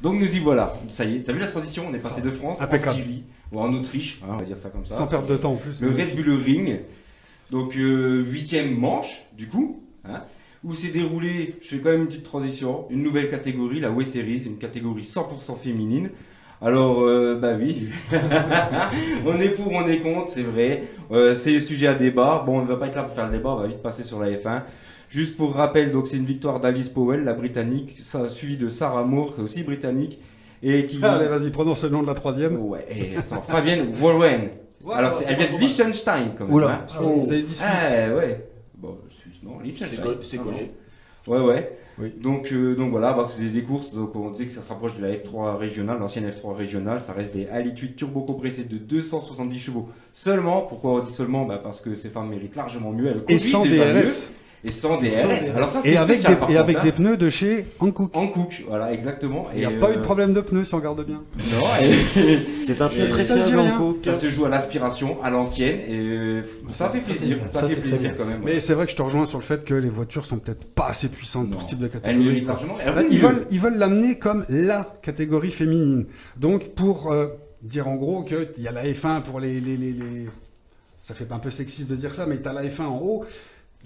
Donc nous y voilà, ça y est, t'as vu la transition, on est passé de France Impeccable. en Syrie, ou en Autriche, hein, on va dire ça comme ça. Sans perdre de temps en plus. Le Red Bull Ring, donc 8e manche, du coup, hein, où s'est déroulé, je fais quand même une petite transition, une nouvelle catégorie, la W-Series, une catégorie 100% féminine. Alors, bah oui, on est pour, on est contre, c'est vrai, c'est le sujet à débat. Bon, on ne va pas être là pour faire le débat, on va vite passer sur la F1. Juste pour rappel, donc c'est une victoire d'Alice Powell, la britannique, suivie de Sarah Moore, aussi britannique, et qui... Allez, vas-y, prononce le nom de la troisième. Ouais, et attends, Fabienne Walwen. Alors, elle vient de Liechtenstein, quand même. Oula. Hein. Oh. Vous avez dit Suisse. Ah, ouais. Bon, Suisse, non, Liechtenstein. C'est collé. Ouais, ouais. Oui. Donc voilà, bah, c'était des courses, donc on disait que ça se rapproche de la F3 régionale, l'ancienne F3 régionale, ça reste des Hali8 turbo-compressés de 270 chevaux seulement. Pourquoi on dit seulement? Bah, parce que ces femmes méritent largement mieux. Elles Et sans conduisent déjà mieux. DRS. Et sans DRS. Alors ça, c'est Et avec, spécial, par et contre, avec hein. des pneus de chez Hankook. Hankook, voilà, exactement. Il n'y a pas eu de problème de pneus si on regarde bien. Non, C'est un peu très ça, je dis fiable rien. en coke. ça se joue à l'aspiration, à l'ancienne, et ça fait plaisir. Ça fait plaisir quand même. Mais c'est vrai que je te rejoins sur le fait que les voitures sont peut-être pas assez puissantes pour Non. ce type de Elles catégorie. méritent largement. Elles Là, roulent ils mieux. veulent l'amener comme la catégorie féminine. Donc pour dire en gros qu'il y a la F1 pour les... Ça fait un peu sexiste de dire ça, mais tu as la F1 en haut.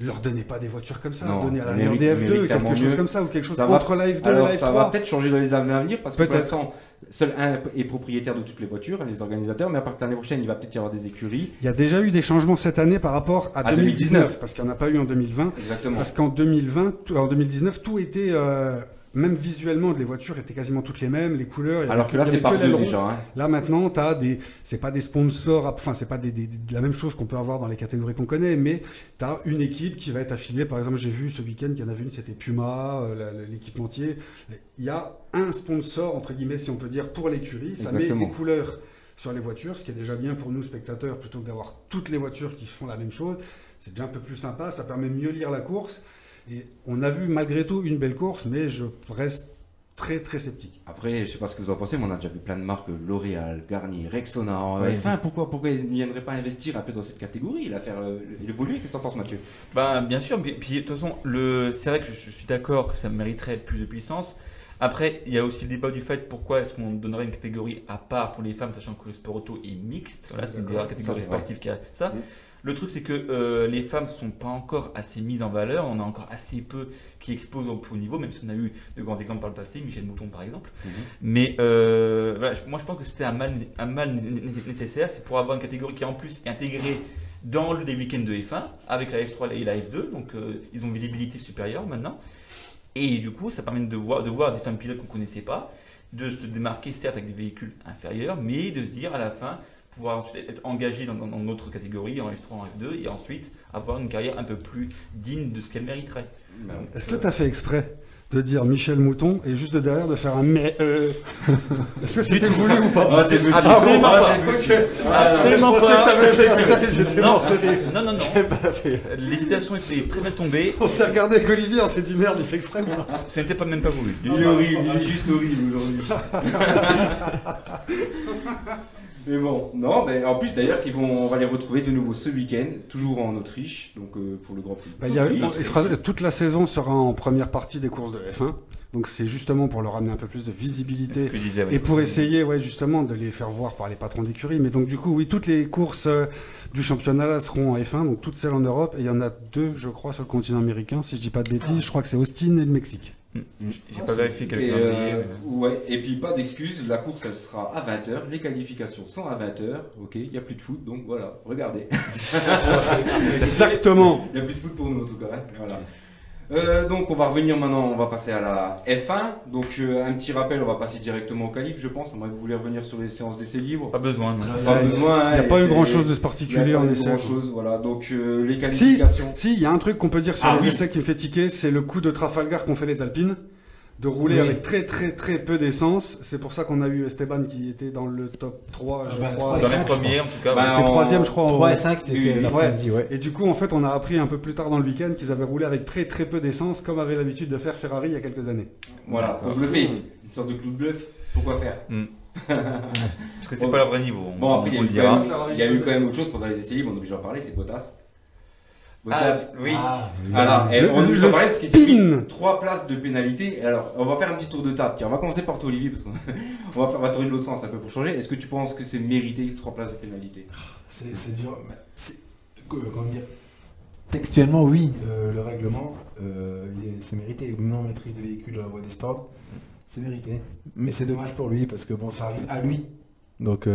Leur donnez pas des voitures comme ça, Non, donnez à la mérite- des F2, mérite clairement quelque chose mieux. comme ça, ou quelque chose Ça va- entre la F2 Alors, et la ça va F3. peut-être changer dans les années à venir parce que pour Peut-être. l'instant, seul un est propriétaire de toutes les voitures, les organisateurs, mais à partir de l'année prochaine, il va peut-être y avoir des écuries. Il y a déjà eu des changements cette année par rapport à 2019, parce qu'il n'y en a pas eu en 2020. Exactement. Parce qu'en 2019, tout était, même visuellement, les voitures étaient quasiment toutes les mêmes, les couleurs. il y Alors avait que là, il y c'est avait par que deux l'aileron. déjà. Hein. Là maintenant, t'as des, c'est pas des sponsors, enfin c'est pas de la même chose qu'on peut avoir dans les catégories qu'on connaît, mais tu as une équipe qui va être affiliée. Par exemple, j'ai vu ce week-end qu'il y en avait une, c'était Puma, l'équipementier. Il y a un sponsor entre guillemets, si on peut dire, pour l'écurie. Ça met Exactement. des couleurs sur les voitures, ce qui est déjà bien pour nous spectateurs, plutôt que d'avoir toutes les voitures qui font la même chose. C'est déjà un peu plus sympa, ça permet de mieux lire la course. Et on a vu malgré tout une belle course, mais je reste très très sceptique. Après, je sais pas ce que vous en pensez, mais on a déjà vu plein de marques, L'Oréal, Garnier, Rexona en Ouais. F1. Pourquoi ils ne viendraient pas investir un peu dans cette catégorie, la faire évoluer? Qu'est-ce que t'en penses, Mathieu? Bah, bien sûr, puis de toute façon, c'est vrai que je suis d'accord que ça mériterait plus de puissance. Après, il y a aussi le débat du fait pourquoi est-ce qu'on donnerait une catégorie à part pour les femmes, sachant que le sport auto est mixte. Voilà, c'est une des rares catégories Ça, c'est vrai. sportives qui a ça. Mm. Le truc, c'est que les femmes ne sont pas encore assez mises en valeur. On a encore assez peu qui explosent au plus haut niveau, même si on a eu de grands exemples par le passé, Michel Mouton par exemple. Mais voilà, moi, je pense que c'était un mal nécessaire. C'est pour avoir une catégorie qui, en plus, est intégrée dans des week-ends de F1 avec la F3 et la F2. Donc, ils ont une visibilité supérieure maintenant. Et du coup, ça permet de voir des femmes pilotes qu'on ne connaissait pas, de se démarquer certes avec des véhicules inférieurs, mais de se dire à la fin, pouvoir ensuite être engagé dans notre catégorie, en F3, en F2, et ensuite avoir une carrière un peu plus digne de ce qu'elle mériterait. Est-ce que tu as fait exprès de dire Michel Mouton et juste de derrière de faire un mais Est-ce que c'était voulu ou pas? Ah, c'est le Absolument bon, pas. ok. Absolument Je pensais pas. que t'avais fait exprès, j'étais Non, mort de rire. non. L'hésitation était très bien tombée. On s'est regardé avec Olivier, on s'est dit merde, il fait exprès ou pas? Ce n'était pas même pas voulu. Il est horrible, il est juste horrible aujourd'hui. Mais bon, non, mais en plus d'ailleurs on va les retrouver de nouveau ce week-end, toujours en Autriche, donc pour le Grand Prix. Bah, toute la saison sera en première partie des courses de F1, donc c'est justement pour leur amener un peu plus de C'est visibilité ce que je disais, ouais. et pour essayer justement de les faire voir par les patrons d'écurie. Mais donc du coup, oui, toutes les courses du championnat là, seront en F1, donc toutes celles en Europe, et il y en a deux, je crois, sur le continent américain, si je dis pas de bêtises, je crois que c'est Austin et le Mexique. J'ai pas vérifié quel Et, calendrier. ouais, et puis pas d'excuses, la course elle sera à 20h, les qualifications sont à 20h, ok, il n'y a plus de foot, donc voilà, regardez. Exactement. Il n'y a plus de foot pour nous en tout cas, hein, voilà. Donc on va revenir maintenant, on va passer à la F1, donc un petit rappel, on va passer directement au qualif je pense, à moins que vous voulez revenir sur les séances d'essais libres. Pas besoin. non. Pas besoin, Il n'y a hein, pas eu et grand c'est- chose de Il n'y particulier a en pas eu essai. grand chose, voilà, donc les Si, qualifications. si, il y a un truc qu'on peut dire sur Ah les oui. essais qui me fait tiquer, c'est le coup de Trafalgar qu'ont fait les Alpines, de rouler Oui. avec très très très peu d'essence. C'est pour ça qu'on a eu Esteban qui était dans le top 3, je bah, crois. Dans Ouais, les premiers, en tout cas. Bah, ouais. Il était troisième, je crois. en 3 et haut. 5, c'était Oui, l'après-midi, ouais. Et du coup, en fait, on a appris un peu plus tard dans le week-end qu'ils avaient roulé avec très très peu d'essence, comme avait l'habitude de faire Ferrari il y a quelques années. Voilà, pour bluffer, une sorte de clou de bluff, pourquoi faire? Parce que c'est pas leur vrai niveau. Bon, après, on le il y dira. a eu quand même autre chose pendant les essais libres, on est obligé d'en parler, c'est Bottas. Bottas. oui. Alors, on nous le a parlé parce qu'il s'est pris spin. 3 places de pénalité. Alors, on va faire un petit tour de table. Tiens, on va commencer par toi, Olivier, parce qu'on va tourner de l'autre sens un peu pour changer. Est-ce que tu penses que c'est mérité 3 places de pénalité? C'est dur. Comment dire? Textuellement, oui, le règlement, c'est mérité. Non-maîtrise de véhicule à la voie des stands, c'est mérité. Mais c'est dommage pour lui parce que bon, ça arrive à lui. Donc,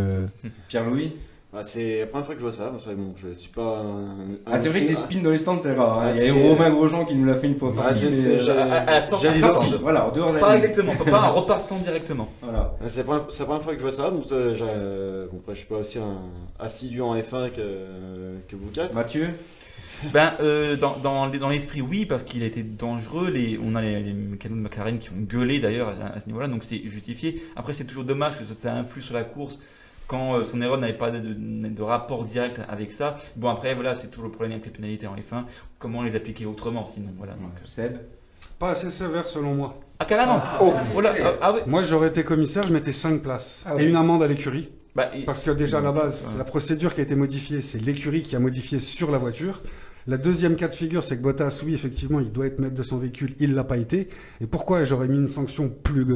Pierre-Louis? Bah, c'est la première fois que je vois ça, parce que bon, je suis pas. Ah, c'est vrai que des spins dans les stands, c'est rare. Hein. Ah, Il y a c'est- Romain Grosjean qui nous l'a fait une fois. Ah, c'est- À la sortie. J'ai sorti. Voilà, en dehors de la Pas ligne. exactement, pas en repartant directement. Voilà. C'est la première fois que je vois ça, donc bon, après, je suis pas aussi assidu en F1 que vous quatre. Mathieu? Ben, dans l'esprit, oui, parce qu'il a été dangereux. On a les mécanos de McLaren qui ont gueulé d'ailleurs à ce niveau-là, donc c'est justifié. Après, c'est toujours dommage que ça influe sur la course quand son erreur n'avait pas de rapport direct avec ça. Bon, après, voilà, c'est toujours le problème avec les pénalités en F1. Comment les appliquer autrement sinon, voilà. Donc. Seb? Pas assez sévère selon moi. Ah, carrément. Ouais. Moi, j'aurais été commissaire, je mettais 5 places. Ah Et ouais. une amende à l'écurie. Bah, Parce que déjà, à la base, la procédure qui a été modifiée, c'est l'écurie qui a modifié sur la voiture. La deuxième cas de figure, c'est que Bottas, oui, effectivement, il doit être maître de son véhicule, il l'a pas été. Et pourquoi j'aurais mis une sanction plus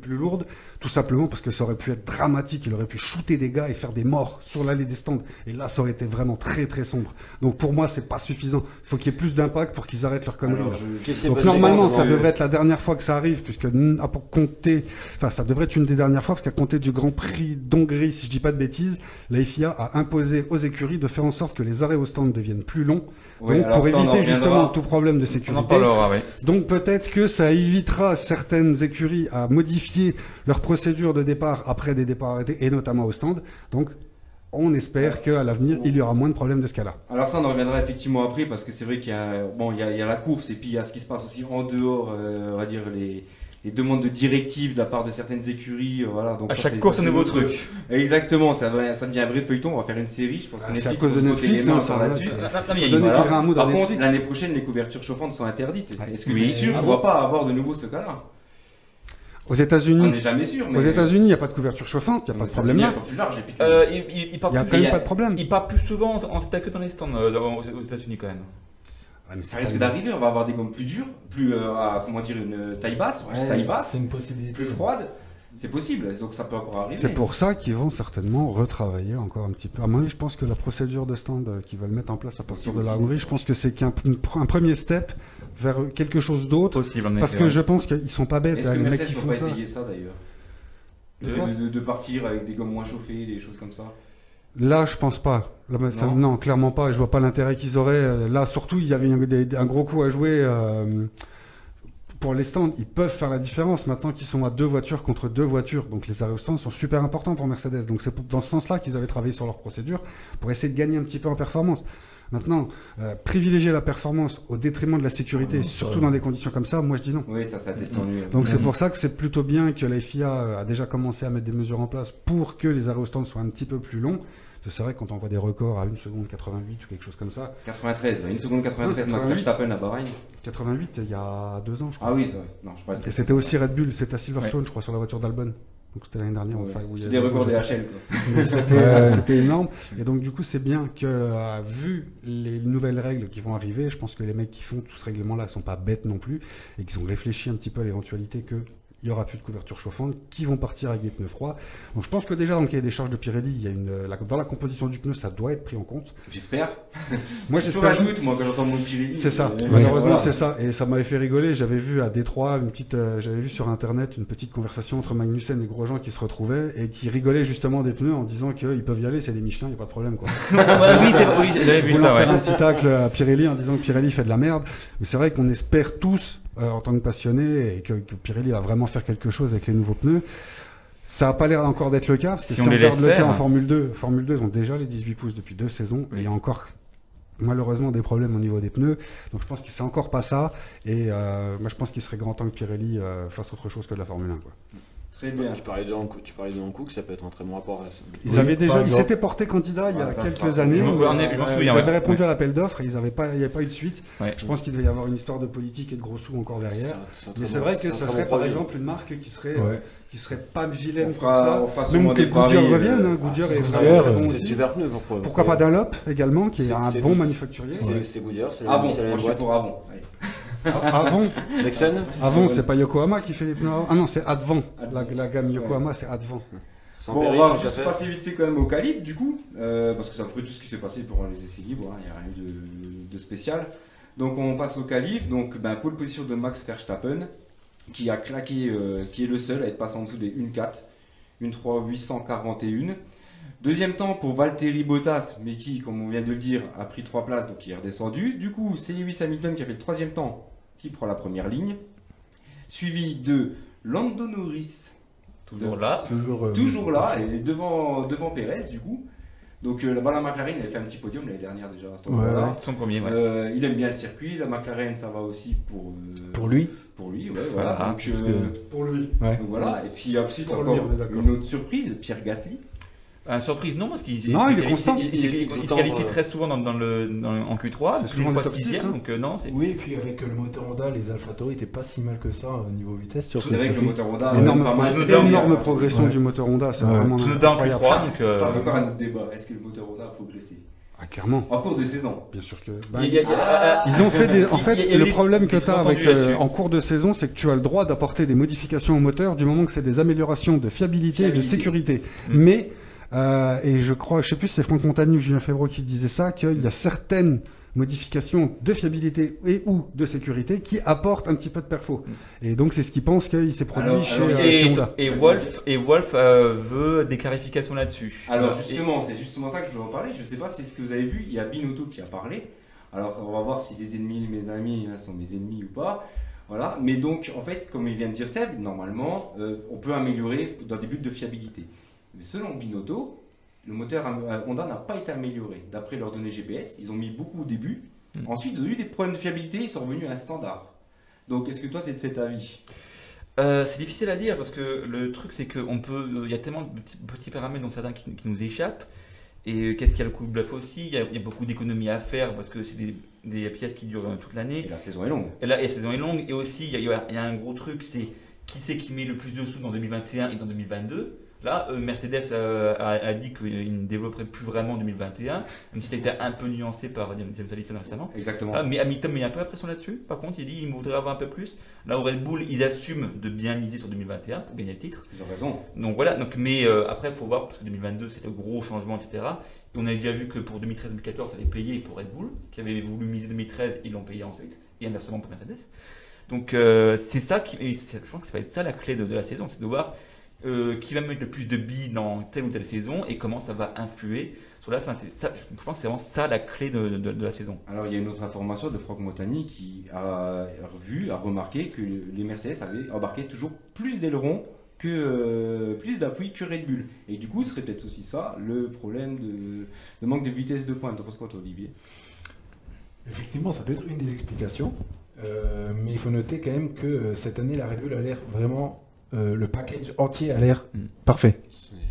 lourde? Tout simplement parce que ça aurait pu être dramatique, il aurait pu shooter des gars et faire des morts sur l'allée des stands. Et là, ça aurait été vraiment très très sombre. Donc pour moi, c'est pas suffisant. Il faut qu'il y ait plus d'impact pour qu'ils arrêtent leur connerie. Alors, là. je- Qu'est-ce qui s'est Donc passé normalement, dans- ça devrait être la dernière fois que ça arrive, puisque pour compter, enfin ça devrait être une des dernières fois, parce qu'à compter du Grand Prix d'Hongrie, si je dis pas de bêtises, la FIA a imposé aux écuries de faire en sorte que les arrêts au stand deviennent plus longs, Ouais, donc alors pour ça, on en éviter reviendra. justement tout problème de on en sécurité. parlera, ouais. Donc peut-être que ça évitera certaines écuries à modifier leur procédure de départ après des départs arrêtés, et notamment au stand. Donc on espère qu'à l'avenir, il y aura moins de problèmes de ce cas-là. Alors ça, on en reviendra effectivement après, parce que c'est vrai qu'il y a, bon, il y a la course, et puis il y a ce qui se passe aussi en dehors, on va dire, les demandes de directives de la part de certaines écuries. Voilà. Donc À ça, chaque c'est- course, ça, un c'est nouveau notre- truc. Exactement, ça devient un vrai feuilleton, on va faire une série, je pense que C'est à Netflix cause de va se frotter Netflix, les mains hein, ça, là-dessus. ouais. Ah, mais il y a Donner Voilà. du grain à moudre à Par contre, Netflix. l'année prochaine, les couvertures chauffantes sont interdites. Ouais. Est-ce que Oui. c'est sûr Ah qu'on bon va pas avoir de nouveau ce cas-là? Aux On États-Unis, n'est jamais sûr. Mais aux États-Unis, il n'y a pas de couverture chauffante, il n'y a pas de problème là. Ils sont plus larges, et puis Il part Il n'y a plus- quand même il- pas de problème. Il part plus souvent en tête que dans les stands aux États-Unis quand même. Ah, mais ça c'est risque pas- d'arriver, on va avoir des gommes plus dures, plus, comment dire, une taille basse, plus taille basse, c'est une possibilité. plus froide. C'est possible, donc ça peut encore arriver. C'est pour ça qu'ils vont certainement retravailler encore un petit peu. À mon avis, je pense que la procédure de stand qu'ils veulent mettre en place à partir de la Hongrie, je pense que c'est qu'un premier step vers quelque chose d'autre. Possible, en Parce effet, que ouais. je pense qu'ils sont pas bêtes, Est-ce hein, que les mecs Mercedes qui ne font peut pas ça. essayer ça d'ailleurs De quoi de partir avec des gommes moins chauffées, des choses comme ça. Là, je pense pas. Là, non, clairement pas. Et je vois pas l'intérêt qu'ils auraient. Là, surtout, il y avait un gros coup à jouer. Pour les stands, ils peuvent faire la différence maintenant qu'ils sont à 2 voitures contre 2 voitures. Donc les arrêts au stand sont super importants pour Mercedes. Donc c'est dans ce sens-là qu'ils avaient travaillé sur leur procédure pour essayer de gagner un petit peu en performance. Maintenant, privilégier la performance au détriment de la sécurité, surtout dans des conditions comme ça, moi je dis non. Oui, ça atteste ennuyeux. Donc c'est pour ça que c'est plutôt bien que la FIA a déjà commencé à mettre des mesures en place pour que les arrêts au stand soient un petit peu plus longs. Parce que c'est vrai que quand on voit des records à 1 seconde 88 ou quelque chose comme ça, 93, 1 seconde 93, Max 88. Verstappen à Bahreïn. 88 il y a 2 ans je crois. Ah oui, c'est vrai. Non, je crois que Et c'était aussi Red Bull, c'était à Silverstone je crois sur la voiture d'Albon. Donc c'était l'année dernière. Ouais. Enfin, où il y C'est a des records je des sais HL. Quoi. Mais c'était énorme. Et donc, du coup, c'est bien que, vu les nouvelles règles qui vont arriver, je pense que les mecs qui font tout ce règlement-là ne sont pas bêtes non plus et qu'ils ont réfléchi un petit peu à l'éventualité qu'il n'y aura plus de couverture chauffante, qui vont partir avec des pneus froids. Donc, je pense que déjà, dans le cahier des charges de Pirelli, il y a dans la composition du pneu, ça doit être pris en compte. J'espère. Moi, Je j'espère. rajoute, moi, quand j'entends mon Pirelli. C'est ça, Ouais, malheureusement voilà. c'est ça, et ça m'avait fait rigoler. J'avais vu à Détroit j'avais vu sur internet une petite conversation entre Magnussen et Grosjean qui se retrouvaient et qui rigolaient justement des pneus en disant qu'ils peuvent y aller, c'est des Michelin, il n'y a pas de problème quoi. Oui, j'avais vu Vouloir ça, faire un ouais. petit tacle à Pirelli en disant que Pirelli fait de la merde, mais c'est vrai qu'on espère tous en tant que passionnés et que Pirelli va vraiment faire quelque chose avec les nouveaux pneus. Ça n'a pas l'air encore d'être le cas, parce que Si si on on les regarde laisse le cas faire. en Formule 2, ils ont déjà les 18 pouces depuis 2 saisons, et il y a encore malheureusement des problèmes au niveau des pneus, donc je pense que c'est encore pas ça, et moi je pense qu'il serait grand temps que Pirelli fasse autre chose que de la Formule 1. Quoi. Très bien. Tu parlais de Hankook, ça peut être un très bon rapport à ça. Ils s'étaient portés candidats il y a quelques années. Je m'en souviens. Ils avaient répondu à l'appel d'offres et il n'y avait pas eu de suite. Ouais. Je pense qu'il devait y avoir une histoire de politique et de gros sous encore derrière. Mais c'est vrai que ça serait par exemple une marque qui serait pas vilaine comme ça. Même que Goodyear revienne. Goodyear est Goodyear, très bon C'est aussi. super pneu. Pourquoi pas Dunlop également, qui est un C'est bon Goodyear. manufacturier. C'est Goodyear, c'est Ah bon, la moi même je suis boîte. pour avant. Allez. Avant, c'est pas Yokohama qui fait les pneus. Ah non, c'est Advan. La gamme Yokohama, c'est Advan. Bon, on va juste passer vite fait quand même au qualif du coup, parce que c'est un peu tout ce qui s'est passé pour les essais libres, il n'y a rien eu de spécial. Donc on passe au qualif, donc pole position de Max Verstappen, qui a claqué, qui est le seul à être passé en dessous des 1.4, 1.3.841. Deuxième temps pour Valtteri Bottas, mais qui, comme on vient de le dire, a pris 3 places, donc il est redescendu. Du coup, c'est Lewis Hamilton qui a fait le troisième temps, qui prend la première ligne, suivi de Lando Norris. Toujours là. Toujours là, et devant Pérez du coup. Donc la McLaren il avait fait un petit podium l'année dernière déjà à ce moment-là. Son premier, ouais. Il aime bien le circuit, la McLaren ça va aussi Pour lui. Pour lui, ouais, voilà. Ah, Donc, Pour lui. Ouais. donc voilà, et puis ensuite Pour encore lui, on est d'accord. une autre surprise, Pierre Gasly. Surprise, non, parce qu'il Non, il est s'est constant. se qualifie très souvent en Q3, C'est souvent une le fois top 6ème, 6, hein. donc non, c'est. Oui, et puis avec le moteur Honda, les AlphaTauri n'étaient pas si mal que ça au niveau vitesse sur ce C'est vrai que le circuit. moteur Honda Énorme progression du moteur Honda, c'est vraiment Tsunoda en incroyable. Q3, donc. Ça c'est encore un autre débat, est-ce que le moteur Honda a progressé Ah, clairement, en cours de saison? bien sûr que. Ils Ils ont fait des. En fait, le problème que tu as avec là-dessus. en cours de saison, c'est que tu as le droit d'apporter des modifications au moteur du moment que c'est des améliorations de fiabilité et de sécurité. Mais et je crois, je sais plus si c'est Franck Montagny ou Julien Febvre qui disait ça, qu'il y a certaines modifications de fiabilité et ou de sécurité qui apportent un petit peu de perfo. Et donc c'est ce qu'il pense qu'il s'est produit chez Honda. Et Wolf veut des clarifications là-dessus. Alors justement, c'est justement ça que je veux en parler. Je sais pas si c'est ce que vous avez vu, il y a Binotto qui a parlé. Alors on va voir si les ennemis, mes amis, sont mes ennemis ou pas. Voilà. Mais donc en fait, comme il vient de dire Seb, normalement, on peut améliorer dans des buts de fiabilité. Mais selon Binotto, le moteur Honda n'a pas été amélioré. D'après leurs données GPS, ils ont mis beaucoup au début. Ensuite, ils ont eu des problèmes de fiabilité, ils sont revenus à un standard. Donc est-ce que toi, tu es de cet avis? C'est difficile à dire parce que le truc c'est il y a tellement de petits paramètres dont certains qui nous échappent. Et qu'est-ce qu'il y a le coup de bluff aussi, il y a beaucoup d'économies à faire parce que c'est des pièces qui durent toute l'année. Et la saison est longue. Et la saison est longue. Et aussi il y a un gros truc, c'est qui c'est qui met le plus de sous dans 2021 et dans 2022. Là, Mercedes a dit qu'il ne développerait plus vraiment en 2021, même si ça a été un peu nuancé par James Allison récemment. Exactement. Mais Hamilton met un peu la pression là-dessus. Par contre, il dit qu'il voudrait avoir un peu plus. Là, au Red Bull, ils assument de bien miser sur 2021 pour gagner le titre. Ils ont raison. Donc voilà. Mais après, il faut voir parce que 2022, c'est le gros changement, etc. Et on a déjà vu que pour 2013-2014, ça allait payer pour Red Bull, qui avait voulu miser 2013, ils l'ont payé ensuite, et inversement pour Mercedes. Donc c'est ça je pense que ça va être ça la clé de la saison, c'est de voir qui va mettre le plus de billes dans telle ou telle saison et comment ça va influer sur la fin. C'est ça, je pense que c'est vraiment ça la clé de la saison. Alors il y a une autre information de Franck Montagny qui a remarqué que les Mercedes avaient embarqué toujours plus d'ailerons plus d'appui que Red Bull. Et du coup, ce serait peut-être aussi ça le problème de manque de vitesse de pointe. Tu penses quoi toi, Olivier? Effectivement, ça peut être une des explications. Mais il faut noter quand même que cette année, la Red Bull a l'air vraiment... le package entier a l'air parfait.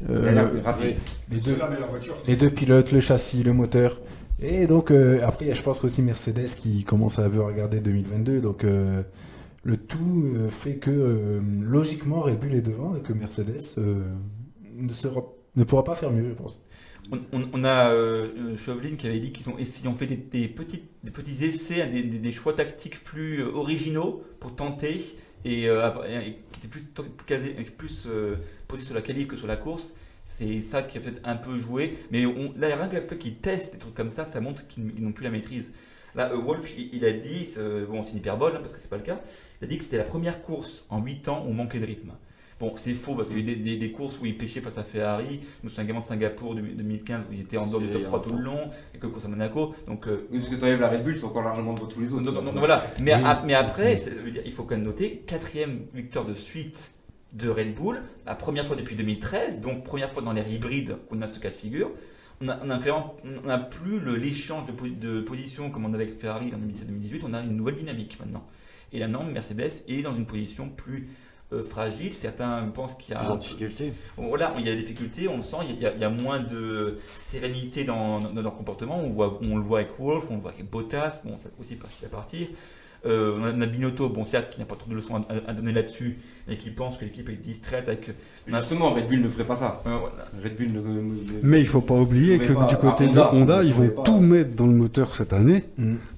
Rapide. C'est la meilleure voiture. Les deux pilotes, le châssis, le moteur. Et donc, après, je pense aussi Mercedes qui commence à regarder 2022. Donc, le tout fait que, logiquement, Red Bull est devant et que Mercedes ne pourra pas faire mieux, je pense. On a Chauvelin qui avait dit qu'ils ont fait des petits essais, des choix tactiques plus originaux pour tenter et qui étaient plus posés sur la qualif que sur la course. C'est ça qui a peut-être un peu joué. Mais là, rien que le fait qu'ils testent des trucs comme ça, ça montre qu'ils n'ont plus la maîtrise. Là, Wolf, il a dit, bon, c'est une hyperbole parce que c'est pas le cas, il a dit que c'était la première course en 8 ans où on manquait de rythme. Bon, c'est faux parce qu'il y a eu des courses où ils pêchaient face à Ferrari. Je me souviens également de Singapour 2015 où ils étaient en dehors du top 3 tout le long et que course à Monaco. Donc, oui, parce que tu enlèves la Red Bull, c'est encore largement devant tous les autres. Donc voilà. Mais après, ça veut dire, il faut quand même noter 4e victoire de suite de Red Bull, la première fois depuis 2013, donc première fois dans l'ère hybride qu'on a ce cas de figure. On n'a plus l'échange de position comme on avait avec Ferrari en 2017-2018, on a une nouvelle dynamique maintenant. Et là, non, Mercedes est dans une position plus fragile. Certains pensent qu'il y a Plus en difficulté. voilà, il y a des difficultés, on le sent, il y a moins de sérénité dans leur comportement. On le voit avec Wolf, on le voit avec Bottas, bon, ça aussi parti à partir. On a Binotto, bon certes, qui n'a pas trop de leçons à donner là-dessus, et qui pense que l'équipe est distraite avec. Justement, Red Bull ne ferait pas ça. Voilà. Red Bull Mais il faut pas oublier que du côté de Honda, ils vont tout mettre dans le moteur cette année.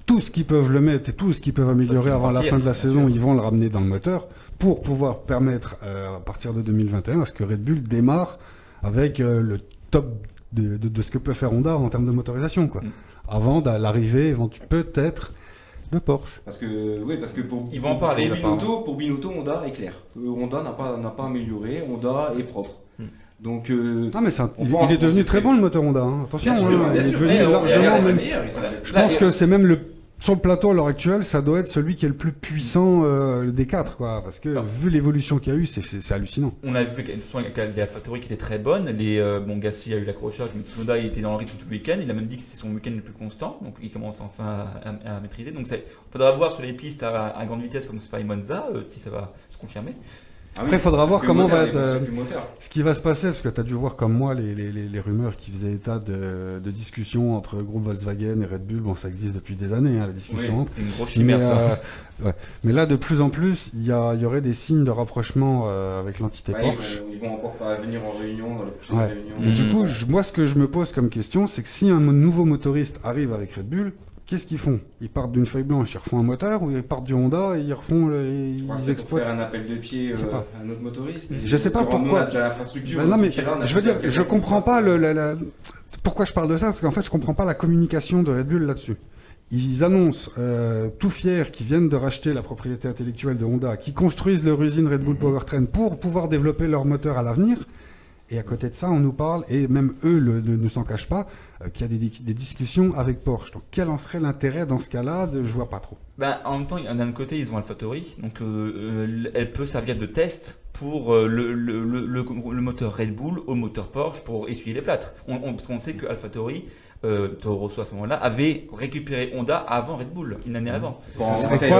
Tout ce qu'ils peuvent le mettre et tout ce qu'ils peuvent améliorer avant la fin de la saison, ils vont le ramener dans le moteur pour pouvoir permettre à partir de 2021 à ce que Red Bull démarre avec le top de ce que peut faire Honda en termes de motorisation, quoi. Avant de l'arrivée peut-être de Porsche. Parce que pour, Ils vont en parler, pour Binotto, Honda est clair. Honda n'a pas amélioré, Honda est propre. Donc, Ah mais il est devenu très bon le moteur Honda, hein. Attention, il est devenu largement même. Je pense que c'est même sur le plateau à l'heure actuelle, ça doit être celui qui est le plus puissant des quatre, quoi. Parce que vu l'évolution qu'il y a eu, c'est hallucinant. On a vu qu'il y a la Factory qui était très bonne. Gasly a eu l'accrochage, mais Tsunoda il était dans le rythme tout le week-end. Il a même dit que c'était son week-end le plus constant, donc il commence enfin à maîtriser. Donc il faudra voir sur les pistes à grande vitesse comme Spa et Monza si ça va se confirmer. Après, il faudra voir comment va être ce qui va se passer, parce que tu as dû voir comme moi les rumeurs qui faisaient état de discussions entre groupe Volkswagen et Red Bull. Bon, ça existe depuis des années, hein, la discussion entre. C'est une grosse chimère, ça. Ouais. Mais là, de plus en plus, il y aurait des signes de rapprochement avec l'entité Porsche. Ils vont encore pas venir en réunion dans les prochaines réunions. Et du coup, moi, ce que je me pose comme question, c'est que si un nouveau motoriste arrive avec Red Bull, qu'est-ce qu'ils font? Ils partent d'une feuille blanche, ils refont un moteur, ou ils partent du Honda et ils refont, ils exploitent. Faire un appel de pied à un autre motoriste. Je sais pas pourquoi. Non mais je veux dire, je comprends pas pourquoi je parle de ça, parce qu'en fait, je comprends pas la communication de Red Bull là-dessus. Ils annoncent tout fiers qu'ils viennent de racheter la propriété intellectuelle de Honda, qu'ils construisent leur usine Red Bull Powertrain pour pouvoir développer leur moteur à l'avenir. Et à côté de ça, on nous parle, et même eux ne s'en cachent pas, qu'il y a des discussions avec Porsche. Donc quel en serait l'intérêt dans ce cas-là? Je vois pas trop. En même temps, d'un côté, ils ont AlphaTauri, donc elle peut servir de test pour le moteur Red Bull au moteur Porsche pour essuyer les plâtres. Parce qu'on sait que AlphaTauri, Toro Rosso à ce moment-là, avait récupéré Honda avant Red Bull, une année avant.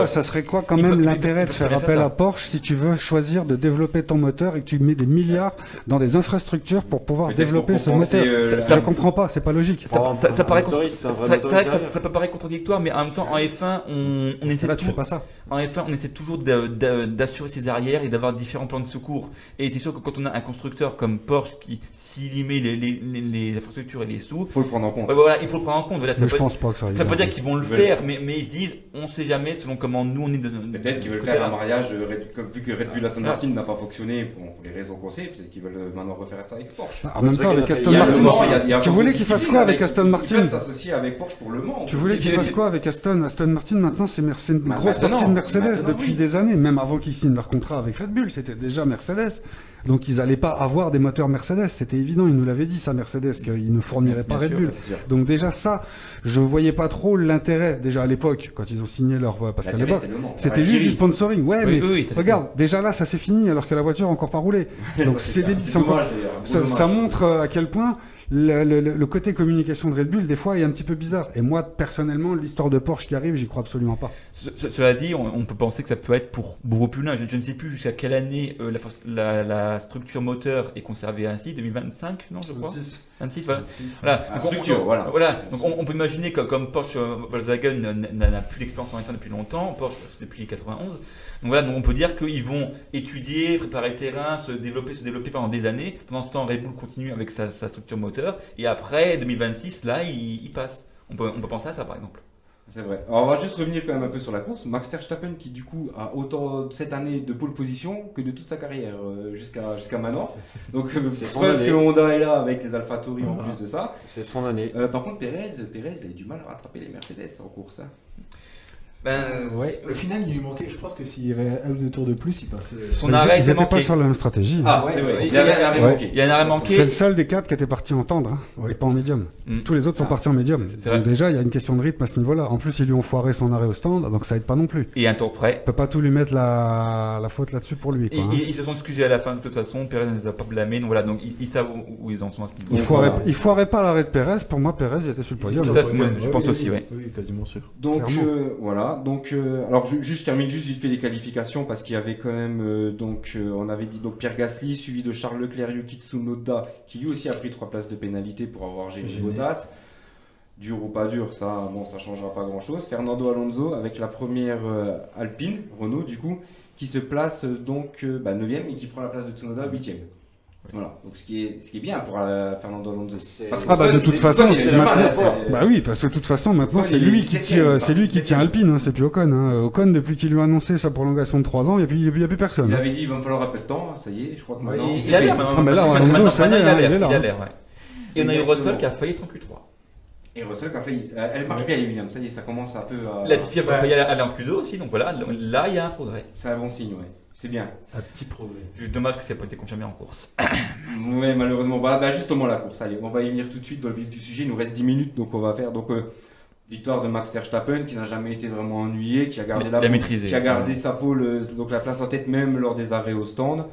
Ça serait quoi quand même l'intérêt de faire appel à Porsche si tu veux choisir de développer ton moteur et que tu mets des milliards dans des infrastructures pour pouvoir développer ce moteur? Je comprends pas, c'est pas logique. Ça peut paraître contradictoire, mais en même temps, en F1, on essaie tu fais pas ça. En F1, on essaie toujours d'assurer ses arrières et d'avoir différents plans de secours. Et c'est sûr que quand on a un constructeur comme Porsche qui, s'il y met les infrastructures et les sous, il faut le prendre en compte. Voilà, il faut le prendre en compte. Voilà, mais je pense pas que ça arrive. Ça veut pas dire qu'ils vont le faire, mais ils se disent, on sait jamais selon comment nous on est de. Peut-être qu'ils veulent faire un mariage, vu que Red Bull Aston Martin n'a pas fonctionné pour les raisons qu'on sait, peut-être qu'ils veulent maintenant refaire ça avec Porsche. En même temps, avec Aston Martin, tu voulais qu'ils fassent quoi avec Aston Martin? Ils peuvent s'associer avec Porsche pour le Mans. Tu voulais qu'ils fassent quoi avec Aston Martin? Maintenant, c'est une grosse partie de Mercedes depuis des années, même avant qu'ils signent leur contrat avec Red Bull, c'était déjà Mercedes. Donc ils n'allaient pas avoir des moteurs Mercedes, c'était évident, ils nous l'avaient dit ça Mercedes, qu'ils ne fourniraient pas Red Bull. Donc déjà ça, je voyais pas trop l'intérêt, déjà à l'époque, quand ils ont signé leur... Parce qu'à l'époque, c'était juste du sponsoring. Ouais, mais regarde, déjà là, ça s'est fini alors que la voiture n'a encore pas roulé. Donc c'est ça montre à quel point le côté communication de Red Bull, des fois, est un petit peu bizarre. Et moi, personnellement, l'histoire de Porsche qui arrive, j'y crois absolument pas. Cela dit, on peut penser que ça peut être pour beaucoup plus loin. Je ne sais plus jusqu'à quelle année la structure moteur est conservée ainsi, 2025, non, je crois 26, voilà. 26, voilà. Donc, structure, voilà. Donc on peut imaginer que comme Porsche Volkswagen n'a plus d'expérience en F1 depuis longtemps, Porsche depuis 91, donc voilà, donc on peut dire qu'ils vont étudier, préparer le terrain, se développer pendant des années. Pendant ce temps, Red Bull continue avec sa structure moteur, et après 2026, là, il passe. On peut penser à ça, par exemple. C'est vrai. Alors on va juste revenir quand même un peu sur la course. Max Verstappen qui du coup a autant cette année de pole position que de toute sa carrière jusqu'à maintenant. Donc preuve que Honda est là avec les AlphaTauri en plus de ça. C'est son année. Par contre Pérez il a eu du mal à rattraper les Mercedes en course. Ouais, au final il lui manquait, je pense que s'il y avait un ou deux tours de plus, il passait. Son arrêt, ils n'étaient pas sur la même stratégie. Ah ouais, c'est vrai. Il y avait un arrêt manqué. Il y a un arrêt manqué. C'est le seul des 4 qui était parti en tendre, et pas en médium. Tous les autres sont partis en médium. Donc déjà, il y a une question de rythme à ce niveau-là. En plus, ils lui ont foiré son arrêt au stand, donc ça aide pas non plus. Et un tour près. On peut pas tout lui mettre la faute là-dessus pour lui. Quoi, ils se sont excusés à la fin de toute façon. Pérez ne les a pas blâmés, donc voilà, donc ils savent où ils en sont à ce niveau. Il foirait pas l'arrêt de Pérez. Pour moi, Pérez il était sur le podium. Je pense aussi, oui. Oui, quasiment sûr. Donc voilà. voilà, donc alors je termine juste vite fait les qualifications parce qu'il y avait quand même on avait dit donc Pierre Gasly suivi de Charles Leclerc, Yuki Tsunoda qui lui aussi a pris 3 places de pénalité pour avoir gêné Bottas. Dur ou pas dur, ça changera pas grand chose. Fernando Alonso avec la première Alpine, Renault du coup, qui se place donc 9e et qui prend la place de Tsunoda 8e. Voilà, donc ce qui est bien pour Fernando Alonso. De toute façon, parce que de toute façon maintenant c'est lui qui tient Alpine, hein, c'est plus Ocon. Hein. Ocon depuis qu'il lui a annoncé sa prolongation de 3 ans, il n'y a plus personne. Il avait dit il va me falloir un peu de temps, ça y est, je crois que maintenant. Il a l'air maintenant. Mais là, Alonso, ça y est, il est là. Et on a eu Russell qui a failli être en Q3. Et Russell qui a failli. Elle marche bien les Williams, ça y est, ça commence un peu à. Latifi a failli aller en Q2 aussi, donc voilà, là il y a un progrès. C'est un bon signe, ouais. C'est bien. Un petit progrès. Juste dommage que ça n'ait pas été confirmé en course. Ouais, malheureusement. Justement, la course. Allez, on va y venir tout de suite dans le vif du sujet. Il nous reste 10 minutes, donc on va faire. Victoire de Max Verstappen, qui n'a jamais été vraiment ennuyé, qui a gardé qui a gardé sa pole, donc la place en tête même lors des arrêts au stand.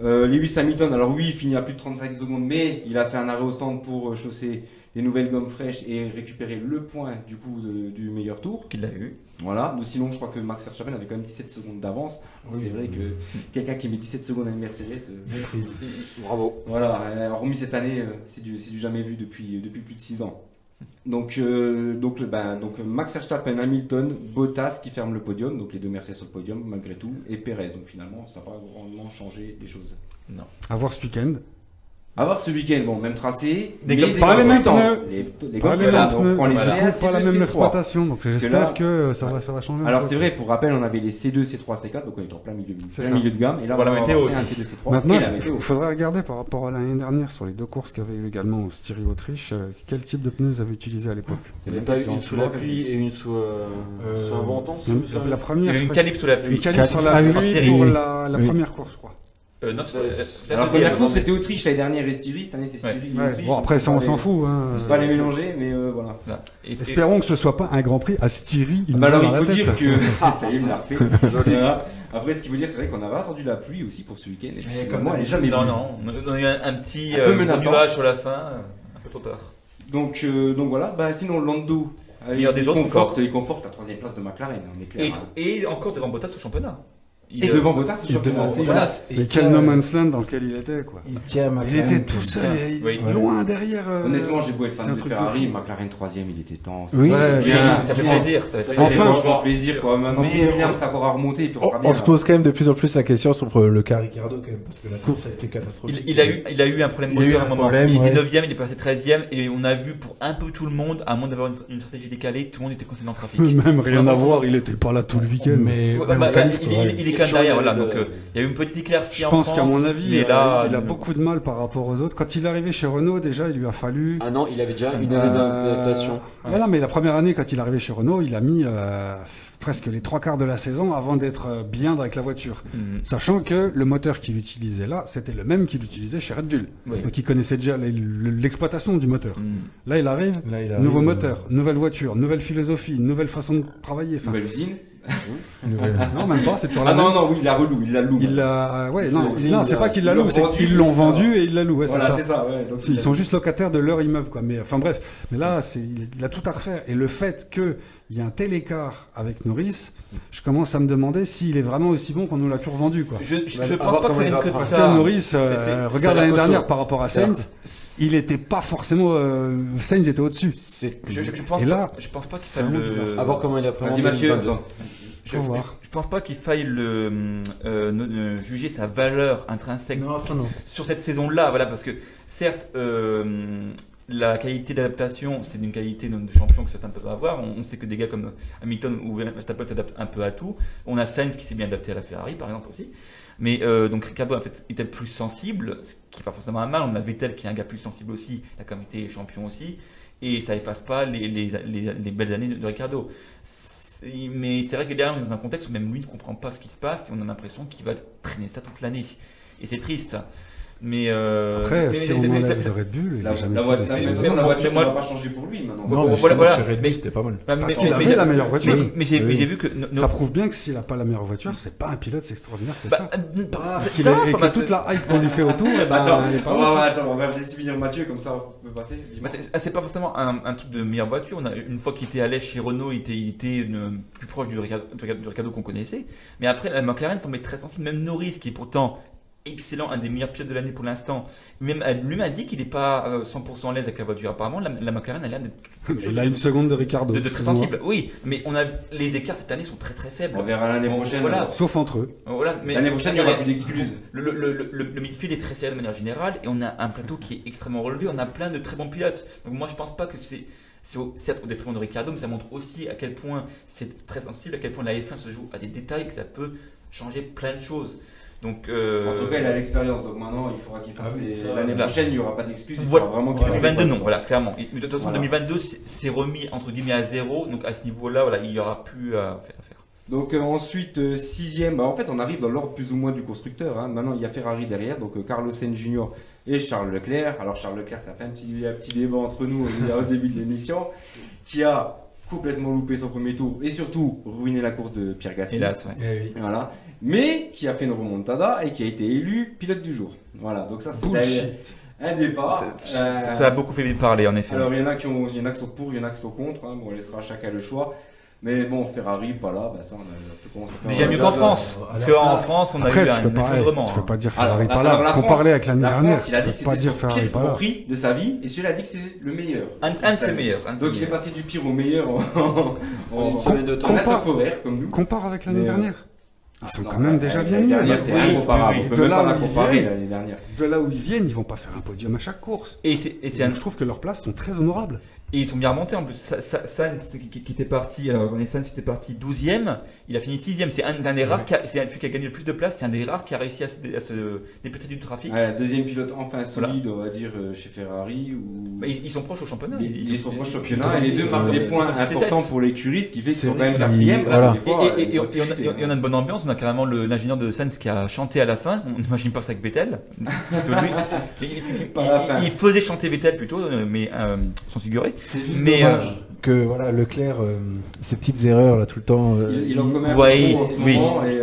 Lewis Hamilton, alors oui, il finit à plus de 35 secondes, mais il a fait un arrêt au stand pour chausser les nouvelles gommes fraîches et récupérer le point du coup du meilleur tour. Qu'il a eu. Voilà, sinon je crois que Max Verstappen avait quand même 17 secondes d'avance. C'est vrai que quelqu'un qui met 17 secondes à une Mercedes, bravo. Voilà, hormis cette année, c'est du jamais vu depuis plus de 6 ans. Donc Max Verstappen, Hamilton, Bottas qui ferment le podium, donc les 2 Mercedes sur le podium malgré tout, et Perez. Donc finalement, ça n'a pas grandement changé les choses. Non. À voir ce week-end. À voir ce week-end, même tracé, pas les mêmes temps. Pas les mêmes pneus, on prend les C1, pas la C2, même C3. exploitation, donc j'espère que ça va changer. Alors c'est vrai, pour rappel, on avait les C2, C3, C4, donc on est en plein milieu de gamme, et là on va la météo aussi. C1, C2, C3. Maintenant, il faudrait regarder par rapport à l'année dernière sur les 2 courses qu'avait eu également Styrie-Autriche, quel type de pneus ils avaient utilisé à l'époque. Il n'y a pas eu une sous la pluie et une sous un bon temps. La première, il y a eu une qualif sous la pluie. Une qualif sur la pluie pour la première course, je crois. Alors la première course c'était Autriche, l'année dernière et Styrie, cette année c'est Styrie. Ouais. Bon après ça on s'en fout. Hein. Pas les mélanger, mais voilà. Espérons que ce soit pas un Grand Prix à Styrie. Alors il faut dire que ça y est, il me l'a refait. Voilà. Après ce qu'il faut dire c'est vrai qu'on avait attendu la pluie aussi pour ce week-end. Et comme moi elle est jamais venue. Non, on a eu un petit nuage sur la fin, un peu trop tard. Donc voilà, sinon Lando il conforte la 3e place de McLaren, on est clair. Et encore devant Bottas au championnat. Et devant Bottas, et quel no man's land dans lequel il était quoi. Il était tout seul et loin derrière. Honnêtement, j'ai beau être fan de Ferrari, McLaren 3e, il était temps. Oui, ça fait plaisir. Franchement, plaisir quoi. Maintenant, Williams ça va remonter. On se pose quand même de plus en plus la question sur le cas Ricciardo quand même, parce que la course a été catastrophique. Il a eu un problème moteur à un moment. Il était 9e, il est passé 13e, et on a vu pour un peu tout le monde, à moins d'avoir une stratégie décalée, tout le monde était coincé dans le trafic. Même rien à voir, il était pas là tout le week-end. Mais il est derrière, voilà, donc il y a eu une petite éclaircie en France. Je pense qu'à mon avis, il a beaucoup de mal par rapport aux autres. Quand il est arrivé chez Renault, déjà, il lui a fallu... Ah non, il avait déjà une année d'adaptation. Voilà, mais la première année, quand il est arrivé chez Renault, il a mis presque les 3/4 de la saison avant d'être bien avec la voiture. Sachant que le moteur qu'il utilisait là, c'était le même qu'il utilisait chez Red Bull. Donc il connaissait déjà l'exploitation du moteur. Là, il arrive, nouveau moteur, nouvelle voiture, nouvelle philosophie, nouvelle façon de travailler. Nouvelle usine. Non, même pas, c'est toujours la même. Oui, il la loue. Non, c'est pas qu'il la loue, c'est qu'ils l'ont vendu et ils la louent. Voilà, c'est ça. Ils sont juste locataires de leur immeuble, quoi. Mais enfin bref, mais là, il a tout à refaire. Et le fait qu'il y a un tel écart avec Norris, je commence à me demander s'il est vraiment aussi bon qu'on nous l'a toujours vendu, quoi. Je pense pas que ça vienne que de parce ça. que Norris, regarde l'année dernière par rapport à Sainz, il était pas forcément. Sainz était au-dessus. Je pense pas qu'il faille le. À voir comment il a pris. Vas-y Mathieu. Je pense pas qu'il faille juger sa valeur intrinsèque sur cette saison-là, voilà, parce que certes, la qualité d'adaptation, c'est une qualité de champion que certains peuvent avoir. On sait que des gars comme Hamilton ou Verstappen s'adaptent un peu à tout. On a Sainz qui s'est bien adapté à la Ferrari, par exemple aussi. Mais donc Ricciardo a peut-être été plus sensible, ce qui n'est pas forcément un mal. On a Vettel qui est un gars plus sensible aussi, il a quand même été champion aussi. Et ça efface pas les belles années de Ricciardo. Mais c'est vrai que derrière, on est dans un contexte où même lui ne comprend pas ce qui se passe et on a l'impression qu'il va traîner ça toute l'année. Et c'est triste. Mais Après, mais- si mais- on mais- enlève de Red Bull, il La, a jamais la fait voiture, d'essai. la mais- voiture moi- ne va pas changer pour lui maintenant. Non, mais voilà, voilà, voilà. chez Red Mais- Bull, c'était pas mal. Parce qu'il avait la meilleure voiture. Mais j'ai Oui. vu que Ça prouve bien que s'il n'a pas la meilleure voiture, c'est pas un pilote, c'est extraordinaire que ça. qu'il Et que toute la hype qu'on lui fait autour, eh ben, Attends, elle est pas ouf. on va laisser finir Mathieu, comme ça on peut passer. Dis-moi. c'est pas forcément un truc de meilleure voiture. Une fois qu'il était à l'aise chez Renault, il était plus proche du Ricciardo qu'on connaissait. Mais après, la McLaren semble être très sensible. Même Norris, qui est pourtant excellent, un des meilleurs pilotes de l'année pour l'instant, lui-même a dit qu'il n'est pas 100% à l'aise avec la voiture. Apparemment, la McLaren a l'air d'être quelque chose Il a une seconde de Ricardo. de très excuse-moi. sensible. Oui, mais les écarts cette année sont très très faibles. On verra l'année prochaine. Voilà. Sauf entre eux. Voilà, mais L'année prochaine, il n'y aura plus d'excuses. Le midfield est très serré de manière générale et on a un plateau qui est extrêmement relevé. On a plein de très bons pilotes. Donc moi, je pense pas que c'est certes au détriment de Ricciardo, mais ça montre aussi à quel point c'est très sensible, à quel point la F1 se joue à des détails, que ça peut changer plein de choses. Donc, En tout cas, il a l'expérience, donc maintenant il faudra qu'il fasse. Ah oui, ça, L'année là. prochaine, il n'y aura pas d'excuses. Il Voilà. faudra vraiment qu'il fasse 2022 des non, points. voilà, clairement. Et, mais de toute façon, Voilà. 2022 c'est remis entre guillemets à zéro, donc à ce niveau-là, voilà, il n'y aura plus à faire. Donc ensuite, sixième, en fait on arrive dans l'ordre plus ou moins du constructeur. Hein. Maintenant il y a Ferrari derrière, donc Carlos Sainz Jr. et Charles Leclerc. Alors Charles Leclerc, ça fait un petit débat entre nous au début de l'émission, qui a complètement loupé son premier tour et surtout ruiné la course de Pierre Gasly. Hélas, ouais. Eh oui. Voilà. Mais qui a fait une remontada et qui a été élu pilote du jour. Voilà, donc ça c'est Bullshit. un départ. Ça a beaucoup fait parler en effet. Alors il y en a qui sont pour, il y en a qui sont contre. Hein. Bon, on laissera chacun le choix. Mais bon, Ferrari pas là, bah ça on a un peu commencé à faire. Déjà mieux qu'en France, parce qu'en France on a Après, eu tu peux un pas, effondrement. tu peux hein. pas dire Ferrari Alors, pas alors, là. la Comparé France- avec l'année La dernière, France, tu il a dit peux que pas c'était dire son Ferrari pire pas là. Grand Prix de sa vie, et celui-là a dit que c'est le meilleur. Un de ses meilleurs. un de ses Donc il est meilleurs. passé du pire au meilleur en une semaine de temps. en Compare- infovaire, comme nous. Compare avec l'année Mais, dernière. Ils sont Non, quand même déjà bien l'année mieux. dernière, c'est Oui, incomparable. oui, On oui. peut De même là pas où la ils comparer viennent. l'année dernière. De là où ils viennent, ils vont pas faire un podium à chaque course. Et c'est un Je trouve que leurs places sont très honorables. Et ils sont bien remontés en plus. Sainz qui était parti, alors Sainz était parti 12e, il a fini 6e. C'est un des rares, c'est celui qui a gagné le plus de place, c'est un des rares qui a réussi à se dépêcher du trafic. Ouais, deuxième pilote enfin solide, on va dire, chez Ferrari. Ou... Bah, ils sont proches au championnat. Ils sont proches championnat et les deux ils marquent sont- des points ils sont importants 7. pour l'écurie, ce qui fait qu'ils C'est sont quand même vrai qu'ils- quatrième. voilà. Et on a une bonne ambiance, on a carrément l'ingénieur de Sainz qui a chanté à la fin, on n'imagine pas ça avec Vettel. C'est peu lui. Pas à la fin. Il faisait chanter Vettel plutôt, mais sans figurer. C'est juste Mais, dommage que voilà, Leclerc, ces petites erreurs là tout le temps. Il en commet un Ouais, peu trop en ce oui. moment. Et,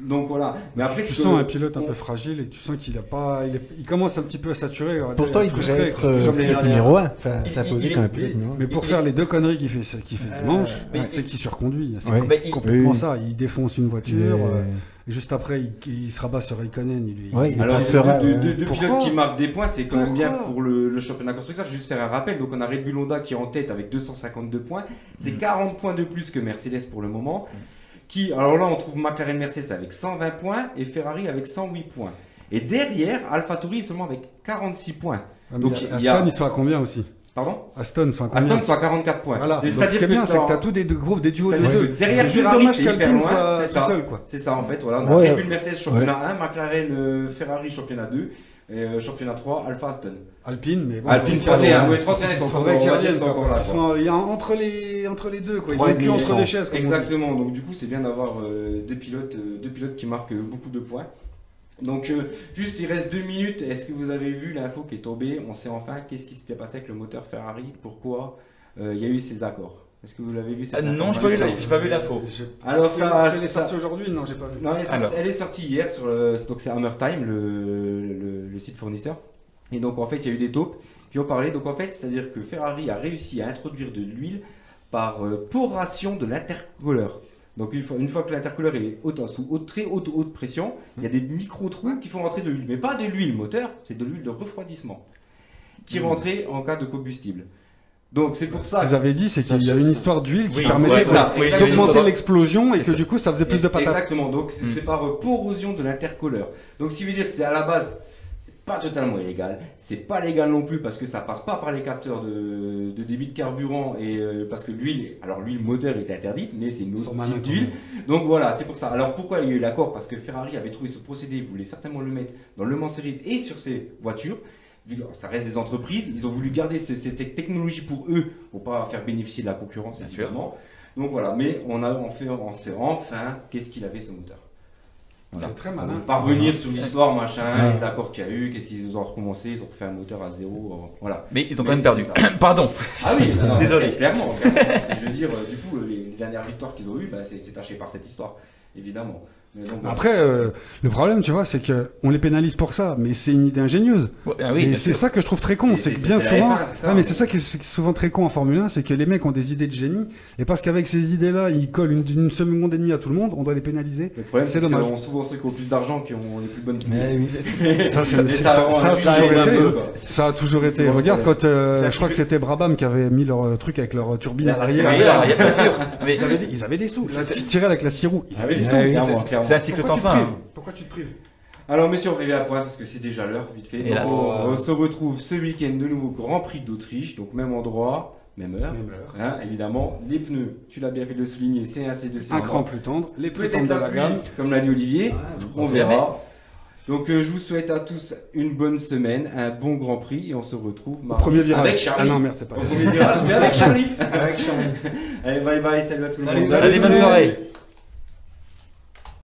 donc voilà. Mais après, Tu ce sens que- un pilote un peu fragile et tu sens qu'il a pas, il commence un petit peu à saturer. on va Pourtant, dire, il frustré, devrait être quoi. comme les pilote dernières. numéro 1. Enfin, Il- s'imposer il- comme un il- pilote numéro 1. Mais pour faire les deux conneries qu'il fait dimanche, mais- c'est qu'il surconduit. C'est Ouais. Mais il- complètement Oui. ça. Il défonce une voiture. Et juste après, il se rabat sur Raikkonen. Ouais, il Alors, passera, deux Pourquoi pilotes qui marquent des points, c'est quand même bien Pourquoi pour le championnat constructeur. Je vais juste faire un rappel. Donc, on a Red Bull Honda qui est en tête avec 252 points. C'est 40 points de plus que Mercedes pour le moment. Alors là, on trouve McLaren Mercedes avec 120 points et Ferrari avec 108 points. Et derrière, AlphaTauri est seulement avec 46 points. Ah, mais Donc, Aston, il y a- ils sont à combien aussi Pardon Aston, ils sont à combien Aston soit à 44 points. Voilà. Et Donc, c'est-à-dire ce qui est bien, c'est que tu as dans- tous des groupes, des duos des c'est-à-dire deux. que derrière C'est juste Ferrari, dommage c'est hyper qu'Alpine loin, soit c'est tout ça. seul, quoi. C'est ça en fait. Voilà, on a Ouais. Red Bull Mercedes championnat 1, McLaren Ferrari championnat 2, et championnat 3, Alpha Aston. Alpine, mais bon. Alpine faudrait qu'il y ait 31, un- oui, 31, ils sont encore faudrait qu'ils on va dire, reviennent, ils sont quoi, encore là, parce qu'ils quoi. sont- il y a entre les deux, quoi. Ils Ouais, sont plus mais entre ils sont- les chaises, comme on dit. Exactement, donc du coup c'est bien d'avoir deux pilotes qui marquent beaucoup de points. Donc juste il reste 2 minutes, est-ce que vous avez vu l'info qui est tombée? On sait enfin qu'est-ce qui s'était passé avec le moteur Ferrari, pourquoi il y a eu ces accords. Est-ce que vous l'avez vu cette Non, j'ai pas vu l'info. Alors, ça- Elle est ça- sortie aujourd'hui? Non, j'ai pas vu. Non, Alors. elle est sortie hier sur donc c'est Hammer Time, le site fournisseur. Et donc en fait il y a eu des taupes qui ont parlé. Donc en fait c'est-à-dire que Ferrari a réussi à introduire de l'huile par poration de l'intercooleur. Donc une fois que l'intercooleur est sous très haute pression, il y a des micro-trous qui font rentrer de l'huile. Mais pas de l'huile moteur, c'est de l'huile de refroidissement qui rentrait en cas de combustible. Donc c'est pour Ce ça. qu'ils avaient dit, c'est Ça, qu'il y a une ça- histoire d'huile qui Oui, permettait c'est ça, oui, exactement. d'augmenter oui, l'explosion et C'est que ça. du coup ça faisait plus de patates. Exactement, donc Mm. c'est par corrosion de l'intercooleur. Donc ce qui veut dire que c'est à la base, c'est pas totalement illégal, c'est pas légal non plus parce que ça passe pas par les capteurs de débit de carburant et parce que l'huile moteur est interdite, mais c'est une Ils sont autre malins, type quand d'huile. même. Donc voilà, c'est pour ça. Alors pourquoi il y a eu l'accord? Parce que Ferrari avait trouvé ce procédé, voulait certainement le mettre dans Le Mans Series et sur ses voitures. Vu que ça reste des entreprises, ils ont voulu garder cette technologie pour eux, pour pas faire bénéficier de la concurrence, Bien sûr. évidemment. Donc voilà, mais on sait enfin qu'est-ce qu'il avait ce moteur. Voilà. C'est très malin. Parvenir sur l'histoire, machin, Ouais. les accords qu'il y a eu, qu'est-ce qu'ils ont recommencé, ils ont refait un moteur à zéro, voilà. Mais ils ont Mais quand même perdu. c'est ça. Pardon. Ah oui, non, Désolé. clairement. Je veux dire, du coup, les dernières victoires qu'ils ont eues, bah, c'est taché par cette histoire, évidemment. Mais donc, voilà. Après, le problème, tu vois, c'est que on les pénalise pour ça, mais c'est une idée ingénieuse. Ouais, ah oui, et bien c'est sûr. ça que je trouve très con. C'est- C'est que c'est- bien c'est la souvent, F1, c'est ça. mais c'est ça qui est souvent très con en Formule 1, c'est que les mecs ont des idées de génie, et parce qu'avec ces idées-là, ils collent une seconde et demie à tout le monde, on doit les pénaliser. Le problème, c'est c'est dommage. que souvent ceux qui ont plus d'argent qui ont les plus bonnes Mais oui. Ça, ça ça a toujours arrive un été. peu, quoi. Ça a toujours été. C'est bon, Regarde, c'est- quand c'est je crois que c'était Brabham qui avait mis leur truc avec leur turbine à l'arrière. Oui, alors, il y a pas sûr. Mais Ils avaient des sous. Là, tirer avec la 6 roues. Ils avaient des sous. Ah oui, clairement. clairement. c'est un cycle sans fin. hein. Pourquoi tu te prives? Alors, messieurs, on va arriver à point parce que c'est déjà l'heure, vite fait. Donc, Hélas. on se retrouve ce week-end de nouveau Grand Prix d'Autriche, donc même endroit, même heure. Même heure. Hein, évidemment, les pneus, tu l'as bien fait de le souligner, c'est un C2, C1. Un cran plus tendre, les plus Peut-être tendres de la la pluie, gamme. comme l'a dit Olivier. On sait verra. Donc, je vous souhaite à tous une bonne semaine, un bon Grand Prix et on se retrouve Au mardi premier virage. avec Charlie. Ah non, merde, c'est pas Au ça. premier virage, mais avec Charlie. Avec Charlie. Allez, bye bye, salut à tout le Salut, monde. salut. Allez, bonne soirée.